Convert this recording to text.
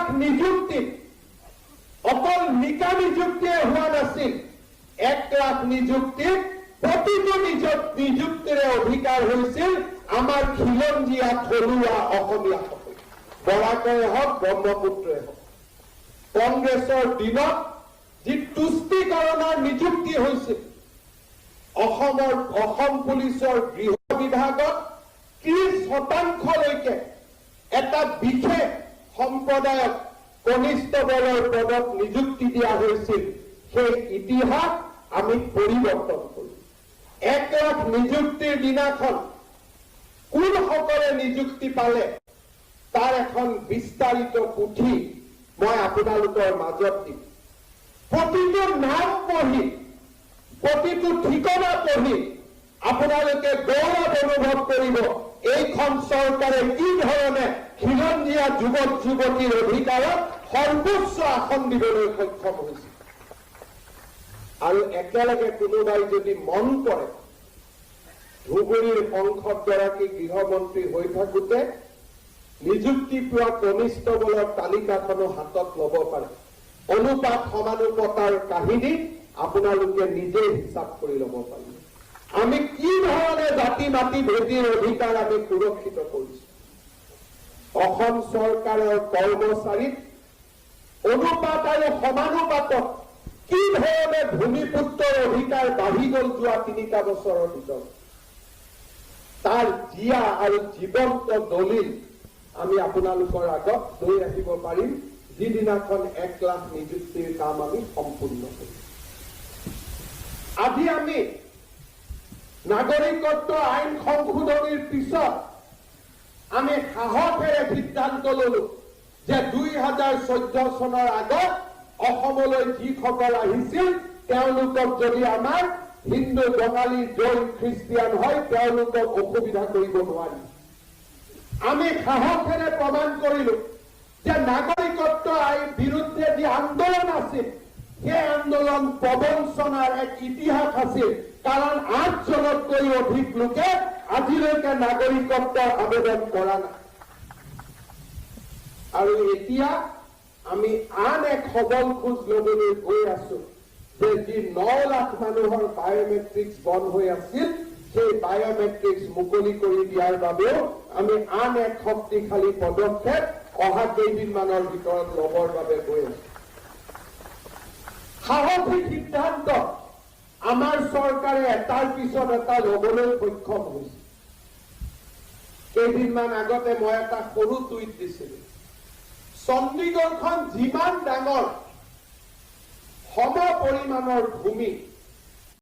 লাখ নিযুক্তি অকল নিকা নিযুক্তিয়ে হোৱা নাছিল 1 লাখ নিযুক্তি প্ৰতিটো নিযুক্তিৰে অধিকাৰ হৈছিল আমাৰ খিলঞ্জীয়া থলুৱা অসমীয়াসকল বৰাকৰে হওক ব্ৰহ্মপুত্ৰই হওক কংগ্ৰেছৰ দিনত যি তুষ্টিকৰণৰ নিযুক্তি হৈছিল অসম পুলিচৰ গৃহ বিভাগত 30% এটা বিশেষ সম্প্ৰদায়ক কনিষ্ঠবলৰ পদত নিযুক্তি দিয়া হৈছিল সেই ইতিহাস আমি পৰিৱৰ্তন কৰিম 1 লাখ নিযুক্তিৰ দিনাখন কোনসকলে নিযুক্তি পালে তাৰ এখন বিস্তাৰিত পুথি মই আপোনালোকৰ মাজত দিম প্ৰতিটো নাম পঢ়ি প্ৰতিটো ঠিকনা পঢ়ি আপোনালোকে গৌৰৱ অনুভৱ কৰিব এইখন চৰকাৰে কি ধৰণে খিলঞ্জীয়া যুৱক যুৱতীৰ অধিকাৰত সৰ্বোচ্চ আসন দিবলৈ সক্ষম হৈছে আৰু একেলগে কোনোবাই যদি মন কৰে ধুবুৰীৰ সংসদগৰাকী গৃহমন্ত্ৰী হৈ থাকোঁতে নিযুক্তি পোৱা কনিষ্ঠবলৰ তালিকাখনো হাতত ল'ব পাৰে অনুপাত সমানুপাতৰ কাহিনী আপোনালোকে নিজে হিচাপ কৰি ল'ব পাৰিব আমি কি ধৰণে জাতি মাটি ভেদীৰ অধিকাৰ আমি সুৰক্ষিত কৰিছো অসম চৰকাৰৰ কৰ্মচাৰীক অনুপাত আৰু সমানুপাতত কি ধৰণে ভূমিপুত্ৰৰ অধিকাৰ বাঢ়ি গ'ল যোৱা 3টা বছৰৰ ভিতৰত তাৰ জীয়া আৰু জীৱন্ত দলিল আমি আপোনালোকৰ আগত লৈ আহিব পাৰিম যিদিনাখন 1 লাখ নিযুক্তিৰ কাম আমি সম্পূৰ্ণ কৰিম আজি আমি নাগৰিকত্ব আইন সংশোধনীৰ পিছত আমি সাহসেৰে সিদ্ধান্ত ললো যে 2014 চনৰ আগত অসমলৈ যিসকল আহিছিল তেওঁলোকক যদি আমাৰ হিন্দু বঙালী জৈন খ্ৰীষ্টিয়ান হয় তেওঁলোকক অসুবিধা কৰিব নোৱাৰি আমি সাহসেৰে প্ৰমাণ কৰিলো যে নাগৰিকত্ব আইন বিৰুদ্ধে যি আন্দোলন আছিল সেই আন্দোলন প্ৰবঞ্চনাৰ এক ইতিহাস আছিল কাৰণ 8 জনতকৈ অধিক লোকে আজিলৈকে নাগৰিকত্ব আবেদন কৰা নাই আৰু এতিয়া আমি আন এক সবল খোজ ল'বলৈ গৈ আছো যে যি 9 লাখ মানুহৰ বায়োমেট্ৰিক্স বন্ধ হৈ আছিল সেই বায়োমেট্ৰিক্স মুকলি কৰি দিয়াৰ বাবেও আমি আন এক শক্তিশালী পদক্ষেপ অহা কেইদিনমানৰ ভিতৰত ল'বৰ বাবে গৈ আছো সাহসী সিদ্ধান্ত আমাৰ চৰকাৰে এটাৰ পিছত এটা ল'বলৈ সক্ষম হৈছে কেইদিনমান আগতে মই এটা সৰু টুইট দিছিলো চণ্ডীগড়খন যিমান ডাঙৰ সম পৰিমাণৰ ভূমি